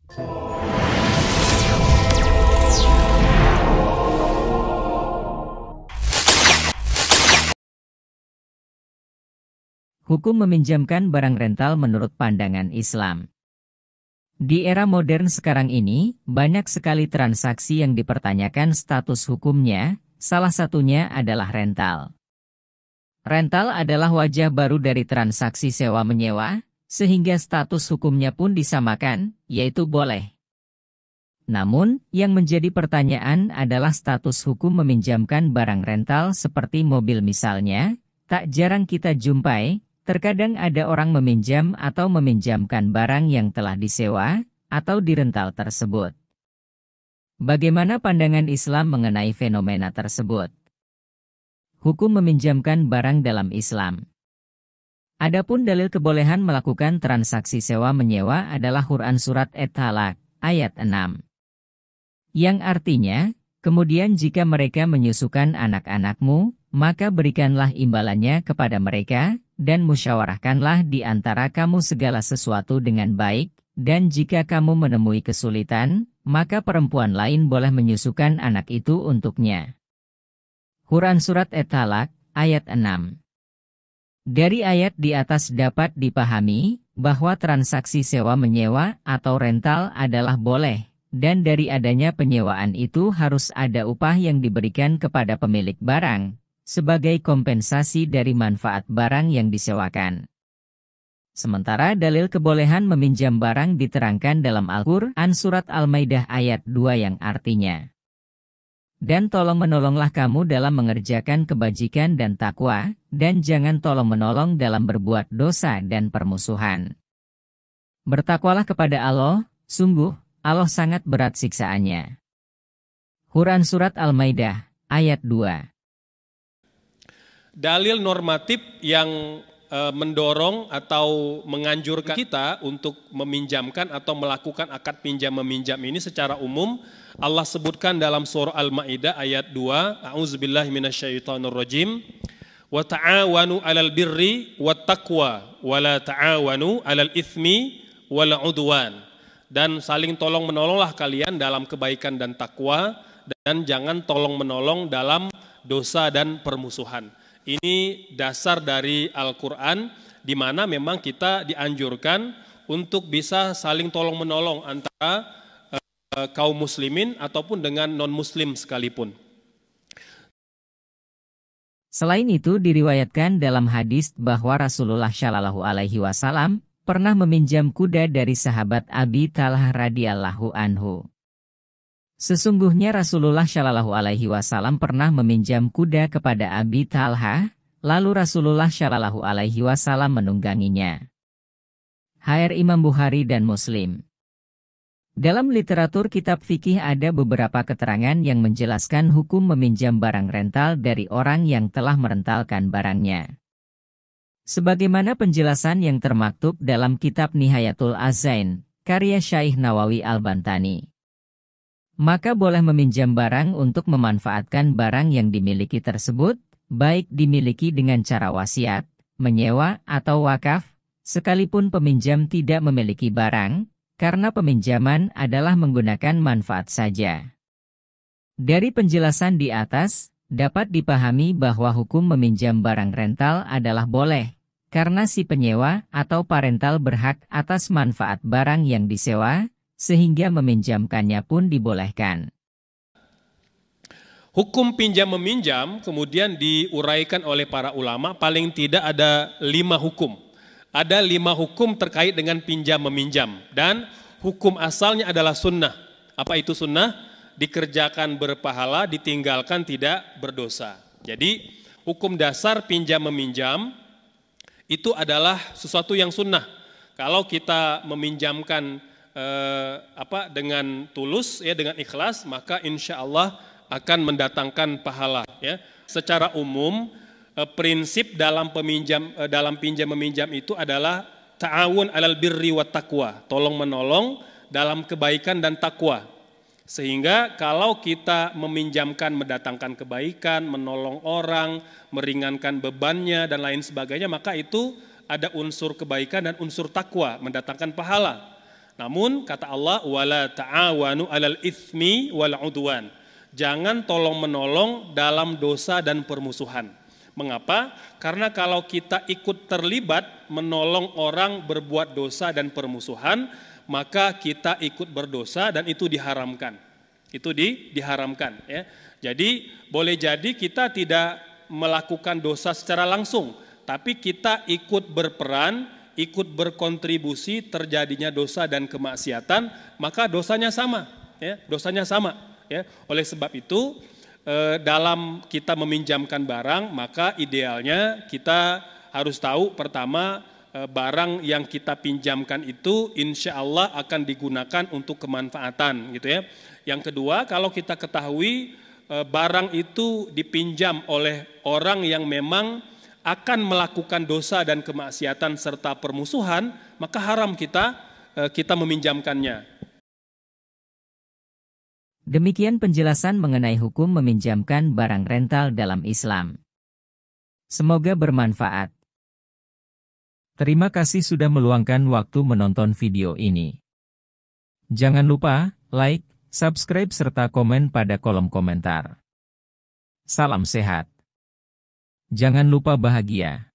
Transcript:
Hukum meminjamkan barang rental menurut pandangan Islam. Di era modern sekarang ini, banyak sekali transaksi yang dipertanyakan status hukumnya, salah satunya adalah rental. Rental adalah wajah baru dari transaksi sewa-menyewa, sehingga status hukumnya pun disamakan, yaitu boleh. Namun, yang menjadi pertanyaan adalah status hukum meminjamkan barang rental seperti mobil misalnya, tak jarang kita jumpai. Terkadang ada orang meminjam atau meminjamkan barang yang telah disewa atau dirental tersebut. Bagaimana pandangan Islam mengenai fenomena tersebut? Hukum meminjamkan barang dalam Islam. Adapun dalil kebolehan melakukan transaksi sewa-menyewa adalah Quran Surat At-Talaq, ayat 6. Yang artinya, kemudian jika mereka menyusukan anak-anakmu, maka berikanlah imbalannya kepada mereka, dan musyawarahkanlah di antara kamu segala sesuatu dengan baik, dan jika kamu menemui kesulitan, maka perempuan lain boleh menyusukan anak itu untuknya. Quran Surat At-Talaq, ayat 6. Dari ayat di atas dapat dipahami, bahwa transaksi sewa-menyewa atau rental adalah boleh, dan dari adanya penyewaan itu harus ada upah yang diberikan kepada pemilik barang, sebagai kompensasi dari manfaat barang yang disewakan. Sementara dalil kebolehan meminjam barang diterangkan dalam Al-Quran Surat Al-Maidah ayat 2 yang artinya, dan tolong-menolonglah kamu dalam mengerjakan kebajikan dan takwa, dan jangan tolong-menolong dalam berbuat dosa dan permusuhan. Bertakwalah kepada Allah, sungguh, Allah sangat berat siksaannya. Quran Surat Al-Maidah ayat 2. Dalil normatif yang mendorong atau menganjurkan kita untuk meminjamkan atau melakukan akad pinjam-meminjam ini secara umum Allah sebutkan dalam surah Al-Maidah ayat 2, A'udzubillahi minasyaitonirrajim, wa ta'awanu 'alal birri wat taqwa wa la ta'awanu 'alal itsmi wal 'udwan. Dan saling tolong-menolonglah kalian dalam kebaikan dan takwa, dan jangan tolong-menolong dalam dosa dan permusuhan. Ini dasar dari Al-Quran, di mana memang kita dianjurkan untuk bisa saling tolong-menolong antara kaum muslimin ataupun dengan non-muslim sekalipun. Selain itu diriwayatkan dalam hadis bahwa Rasulullah Shallallahu Alaihi Wasallam pernah meminjam kuda dari sahabat Abi Talhah radhiyallahu anhu. Sesungguhnya Rasulullah Shallallahu Alaihi Wasallam pernah meminjam kuda kepada Abi Talhah, lalu Rasulullah Shallallahu Alaihi Wasallam menungganginya. HR Imam Bukhari dan Muslim. Dalam literatur kitab fikih ada beberapa keterangan yang menjelaskan hukum meminjam barang rental dari orang yang telah merentalkan barangnya. Sebagaimana penjelasan yang termaktub dalam kitab Nihayatul Azain, karya Syaikh Nawawi Al-Bantani. Maka boleh meminjam barang untuk memanfaatkan barang yang dimiliki tersebut, baik dimiliki dengan cara wasiat, menyewa atau wakaf, sekalipun peminjam tidak memiliki barang, karena peminjaman adalah menggunakan manfaat saja. Dari penjelasan di atas, dapat dipahami bahwa hukum meminjam barang rental adalah boleh, karena si penyewa atau parental berhak atas manfaat barang yang disewa, sehingga meminjamkannya pun dibolehkan. Hukum pinjam-meminjam kemudian diuraikan oleh para ulama, paling tidak ada 5 hukum. Ada 5 hukum terkait dengan pinjam-meminjam, dan hukum asalnya adalah sunnah. Apa itu sunnah? Dikerjakan berpahala, ditinggalkan tidak berdosa. Jadi hukum dasar pinjam-meminjam itu adalah sesuatu yang sunnah. Kalau kita meminjamkan dengan tulus, ya, dengan ikhlas, maka insya Allah akan mendatangkan pahala. Ya. Secara umum, prinsip dalam pinjam-meminjam itu adalah ta'awun 'alal birri wat taqwa, tolong-menolong dalam kebaikan dan takwa. Sehingga kalau kita meminjamkan mendatangkan kebaikan, menolong orang, meringankan bebannya dan lain sebagainya, maka itu ada unsur kebaikan dan unsur takwa, mendatangkan pahala. Namun kata Allah, wala ta'awanu 'alal itsmi wal 'udwan. Jangan tolong-menolong dalam dosa dan permusuhan. Mengapa? Karena kalau kita ikut terlibat menolong orang berbuat dosa dan permusuhan, maka kita ikut berdosa dan itu diharamkan. Itu diharamkan, ya. Jadi boleh jadi kita tidak melakukan dosa secara langsung, tapi kita ikut berperan, ikut berkontribusi terjadinya dosa dan kemaksiatan, maka dosanya sama, ya, dosanya sama, ya. Oleh sebab itu, dalam kita meminjamkan barang, maka idealnya kita harus tahu pertama barang yang kita pinjamkan itu insya Allah akan digunakan untuk kemanfaatan, gitu ya. Yang kedua, kalau kita ketahui barang itu dipinjam oleh orang yang memang akan melakukan dosa dan kemaksiatan serta permusuhan, maka haram kita meminjamkannya. Demikian penjelasan mengenai hukum meminjamkan barang rental dalam Islam. Semoga bermanfaat. Terima kasih sudah meluangkan waktu menonton video ini. Jangan lupa like, subscribe serta komen pada kolom komentar. Salam sehat. Jangan lupa bahagia.